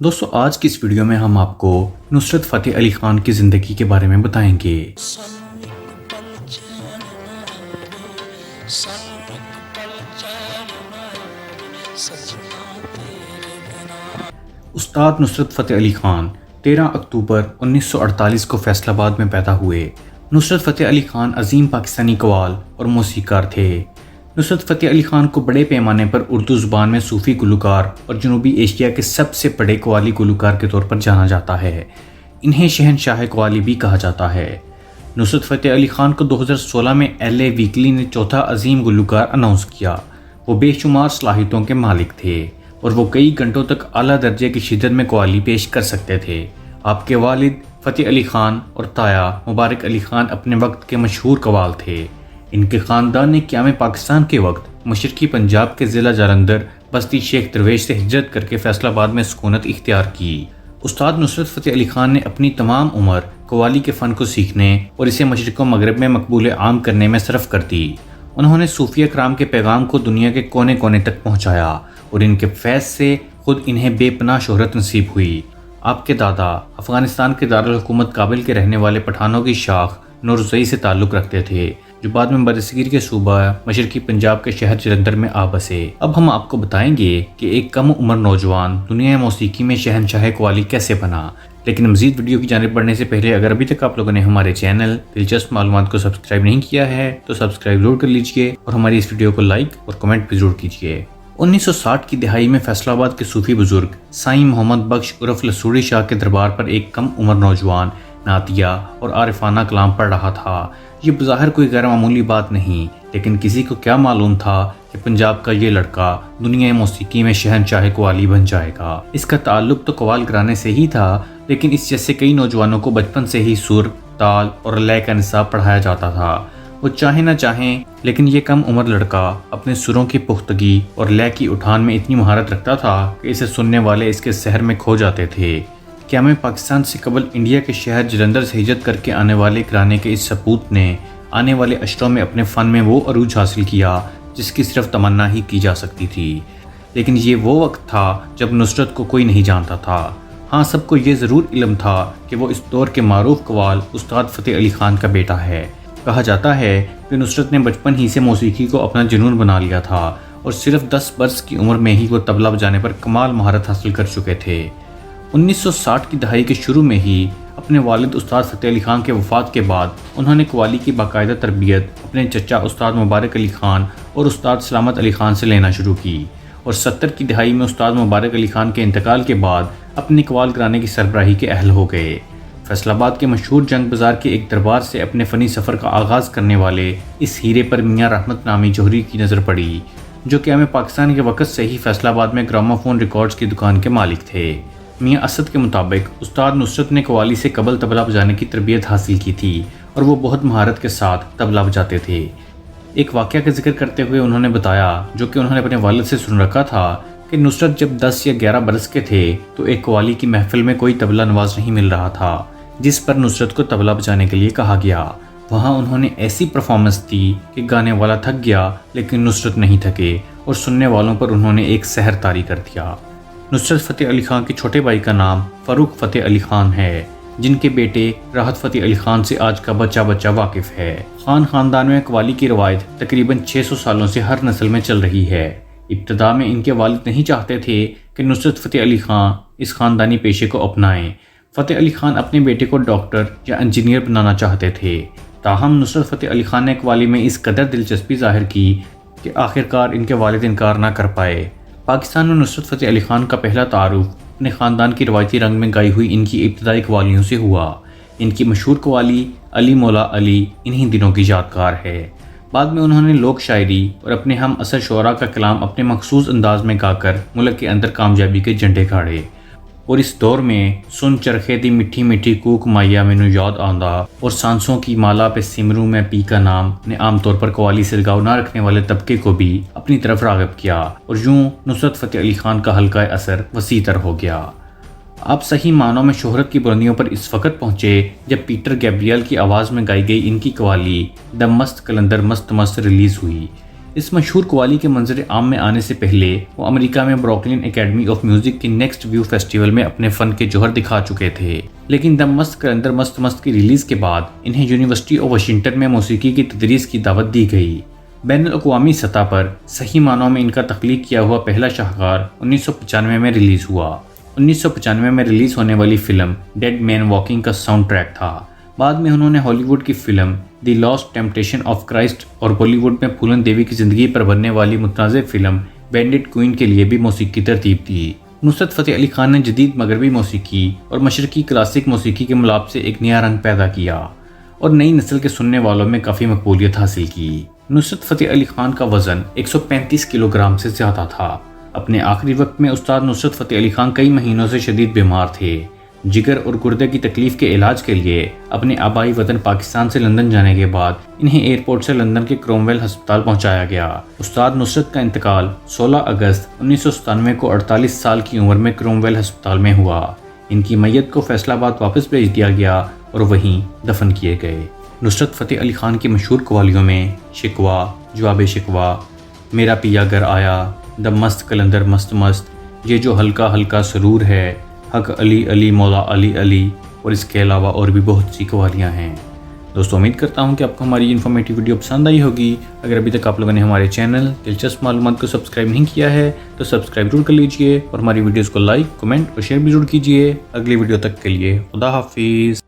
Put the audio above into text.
دوستو آج کی اس ویڈیو میں ہم آپ کو نصرت فتح علی خان کی زندگی کے بارے میں بتائیں گے۔ استاد نصرت فتح علی خان 13 اکتوبر 1948 کو فیصل آباد میں پیدا ہوئے۔ نصرت فتح علی خان عظیم پاکستانی قوال اور موسیقار تھے۔ نصرت فتح علی خان کو بڑے پیمانے پر اردو زبان میں صوفی گلوکار اور جنوبی ایشیا کے سب سے بڑے قوالی گلوکار کے طور پر جانا جاتا ہے۔ انہیں شہنشاہ قوالی بھی کہا جاتا ہے۔ نصرت فتح علی خان کو 2016 میں LA ویکلی نے چوتھا عظیم گلوکار اناؤنس کیا۔ وہ بے شمار صلاحیتوں کے مالک تھے اور وہ کئی گھنٹوں تک اعلیٰ درجے کی شدت میں قوالی پیش کر سکتے تھے۔ آپ کے والد فتح علی خان اور تایا مبارک علی خان اپنے وقت کے مشہور قوال تھے۔ ان کے خاندان نے قیام پاکستان کے وقت مشرقی پنجاب کے ضلع جالندھر بستی شیخ درویش سے ہجرت کر کے فیصل آباد میں سکونت اختیار کی۔ استاد نصرت فتح علی خان نے اپنی تمام عمر قوالی کے فن کو سیکھنے اور اسے مشرق و مغرب میں مقبول عام کرنے میں صرف کر دی۔ انہوں نے صوفیہ کرام کے پیغام کو دنیا کے کونے کونے تک پہنچایا اور ان کے فیض سے خود انہیں بے پناہ شہرت نصیب ہوئی۔ آپ کے دادا افغانستان کے دارالحکومت کابل کے رہنے والے پٹھانوں کی شاخ نورزئی سے تعلق رکھتے تھے، جو بعد میں برصغیر کے صوبہ مشرقی پنجاب کے شہر جلندھر میں آ بسے۔ اب ہم آپ کو بتائیں گے کہ ایک کم عمر نوجوان دنیا موسیقی میں شہنشاہ قوالی کیسے بنا۔ لیکن مزید ویڈیو کی جانب بڑھنے سے پہلے اگر ابھی تک آپ لوگوں نے ہمارے چینل دلچسپ معلومات کو سبسکرائب نہیں کیا ہے تو سبسکرائب ضرور کر لیجئے اور ہماری اس ویڈیو کو لائک اور کمنٹ بھی ضرور کیجئے۔ 1960 کی دہائی میں فیصل آباد کے صوفی بزرگ سائیں محمد بخش عرف لسوڑی شاہ کے دربار پر ایک کم عمر نوجوان نعتیہ اور عارفانہ کلام پڑھ رہا تھا۔ یہ بظاہر کوئی غیر معمولی بات نہیں، لیکن کسی کو کیا معلوم تھا کہ پنجاب کا یہ لڑکا دنیا موسیقی میں شہنشاہ قوالی بن جائے گا۔ اس کا تعلق تو قوال گرانے سے ہی تھا، لیکن اس جیسے کئی نوجوانوں کو بچپن سے ہی سر، تال اور لے کا نصاب پڑھایا جاتا تھا۔ وہ چاہیں نہ چاہیں لیکن یہ کم عمر لڑکا اپنے سروں کی پختگی اور لے کی اٹھان میں اتنی مہارت رکھتا تھا کہ اسے سننے والے اس کے سحر میں کھو جاتے تھے۔ قیام پاکستان سے قبل انڈیا کے شہر جلندھر سے ہجرت کر کے آنے والے گھرانے کے اس سپوت نے آنے والے اشروں میں اپنے فن میں وہ عروج حاصل کیا جس کی صرف تمنا ہی کی جا سکتی تھی۔ لیکن یہ وہ وقت تھا جب نصرت کو کوئی نہیں جانتا تھا۔ ہاں، سب کو یہ ضرور علم تھا کہ وہ اس دور کے معروف قوال استاد فتح علی خان کا بیٹا ہے۔ کہا جاتا ہے کہ نصرت نے بچپن ہی سے موسیقی کو اپنا جنون بنا لیا تھا اور صرف 10 برس کی عمر میں ہی وہ طبلہ بجانے پر کمال مہارت حاصل کر چکے تھے۔ 1960 کی دہائی کے شروع میں ہی اپنے والد استاد فتح علی خان کے وفات کے بعد انہوں نے قوالی کی باقاعدہ تربیت اپنے چچا استاد مبارک علی خان اور استاد سلامت علی خان سے لینا شروع کی، اور 70 کی دہائی میں استاد مبارک علی خان کے انتقال کے بعد اپنی قوال گرانے کی سربراہی کے اہل ہو گئے۔ فیصل آباد کے مشہور جنگ بازار کے ایک دربار سے اپنے فنی سفر کا آغاز کرنے والے اس ہیرے پر میاں رحمت نامی جوہری کی نظر پڑی، جو قیام پاکستان کے وقت سے ہی فیصل آباد میں گراموفون ریکارڈز کی دکان کے مالک تھے۔ میاں اسد کے مطابق استاد نصرت نے قوالی سے قبل طبلہ بجانے کی تربیت حاصل کی تھی اور وہ بہت مہارت کے ساتھ طبلہ بجاتے تھے۔ ایک واقعہ کا ذکر کرتے ہوئے انہوں نے بتایا، جو کہ انہوں نے اپنے والد سے سن رکھا تھا، کہ نصرت جب 10 یا 11 برس کے تھے تو ایک قوالی کی محفل میں کوئی طبلہ نواز نہیں مل رہا تھا، جس پر نصرت کو طبلہ بجانے کے لیے کہا گیا۔ وہاں انہوں نے ایسی پرفارمنس دی کہ گانے والا تھک گیا لیکن نصرت نہیں تھکے اور سننے والوں پر انہوں نے ایک سحر طاری کر دیا۔ نصرت فتح علی خان کے چھوٹے بھائی کا نام فاروق فتح علی خان ہے، جن کے بیٹے راحت فتح علی خان سے آج کا بچہ بچہ واقف ہے۔ خان خاندان میں قوالی کی روایت تقریباً 600 سالوں سے ہر نسل میں چل رہی ہے۔ ابتدا میں ان کے والد نہیں چاہتے تھے کہ نصرت فتح علی خان اس خاندانی پیشے کو اپنائیں۔ فتح علی خان اپنے بیٹے کو ڈاکٹر یا انجینئر بنانا چاہتے تھے، تاہم نصرت فتح علی خان نے قوالی میں اس قدر دلچسپی ظاہر کی کہ آخرکار ان کے والد انکار نہ کر پائے۔ پاکستان میں نصرت فتح علی خان کا پہلا تعارف اپنے خاندان کی روایتی رنگ میں گائی ہوئی ان کی ابتدائی قوالیوں سے ہوا۔ ان کی مشہور قوالی علی مولا علی انہی دنوں کی یادگار ہے۔ بعد میں انہوں نے لوک شاعری اور اپنے ہم اثر شعراء کا کلام اپنے مخصوص انداز میں گا کر ملک کے اندر کامیابی کے جھنڈے گاڑے، اور اس دور میں سن چرخے دی مٹھی مٹھی کوک مایا مینو یاد آندا اور سانسوں کی مالا پہ سمروں میں پی کا نام نے عام طور پر قوالی سے لگاؤ نہ رکھنے والے طبقے کو بھی اپنی طرف راغب کیا، اور یوں نصرت فتح علی خان کا حلقہ اثر وسیع تر ہو گیا۔ آپ صحیح معنوں میں شہرت کی بلندیوں پر اس وقت پہنچے جب پیٹر گیبریل کی آواز میں گائی گئی ان کی قوالی دم مست کلندر مست مست ریلیز ہوئی۔ اس مشہور قوالی کے منظر عام میں آنے سے پہلے وہ امریکہ میں بروکلن اکیڈمی آف میوزک کی نیکسٹ ویو فیسٹیول میں اپنے فن کے جوہر دکھا چکے تھے، لیکن دم مست کلندر مست مست کی ریلیز کے بعد انہیں یونیورسٹی آف واشنگٹن میں موسیقی کی تدریس کی دعوت دی گئی۔ بین الاقوامی سطح پر صحیح معنوں میں ان کا تخلیق کیا ہوا پہلا شاہکار 1995 میں ریلیز ہوا۔ 1995 میں ریلیز ہونے والی فلم ڈیڈ مین واکنگ کا ساؤنڈ ٹریک تھا۔ بعد میں انہوں نے ہالی ووڈ کی film the last temptation of Christ اور بالی ووڈ میں پھولن دیوی کی زندگی پر بننے والی متنازع فلم بینڈٹ کوئین کے لیے بھی موسیقی ترتیب دی۔ نصرت فتح علی خان نے جدید مغربی موسیقی اور مشرقی کلاسک موسیقی کے ملاپ سے ایک نیا رنگ پیدا کیا اور نئی نسل کے سننے والوں میں کافی مقبولیت حاصل کی۔ نصرت فتح علی خان کا وزن 135 کلو گرام سے زیادہ تھا۔ اپنے آخری وقت میں استاد نصرت فتح علی خان کئی مہینوں سے شدید بیمار تھے۔ جگر اور گردے کی تکلیف کے علاج کے لیے اپنے آبائی وطن پاکستان سے لندن جانے کے بعد انہیں ایئرپورٹ سے لندن کے کرومویل ہسپتال پہنچایا گیا۔ استاد نصرت کا انتقال 16 اگست 1997 کو 48 سال کی عمر میں کرومویل ہسپتال میں ہوا۔ ان کی میت کو فیصل آباد واپس بھیج دیا گیا اور وہیں دفن کیے گئے۔ نصرت فتح علی خان کی مشہور قوالیوں میں شکوہ، جواب شکوہ، میرا پیا گر آیا، دم مست کلندر مست مست، یہ جو ہلکا ہلکا سرور ہے، حق علی علی مولا علی علی، اور اس کے علاوہ اور بھی بہت سی قوالیاں ہیں۔ دوستو امید کرتا ہوں کہ آپ کو ہماری انفارمیٹیو ویڈیو پسند آئی ہوگی۔ اگر ابھی تک آپ لوگوں نے ہمارے چینل دلچسپ معلومات کو سبسکرائب نہیں کیا ہے تو سبسکرائب ضرور کر لیجئے اور ہماری ویڈیوز کو لائک، کمنٹ اور شیئر بھی ضرور کیجئے۔ اگلی ویڈیو تک کے لیے خدا حافظ۔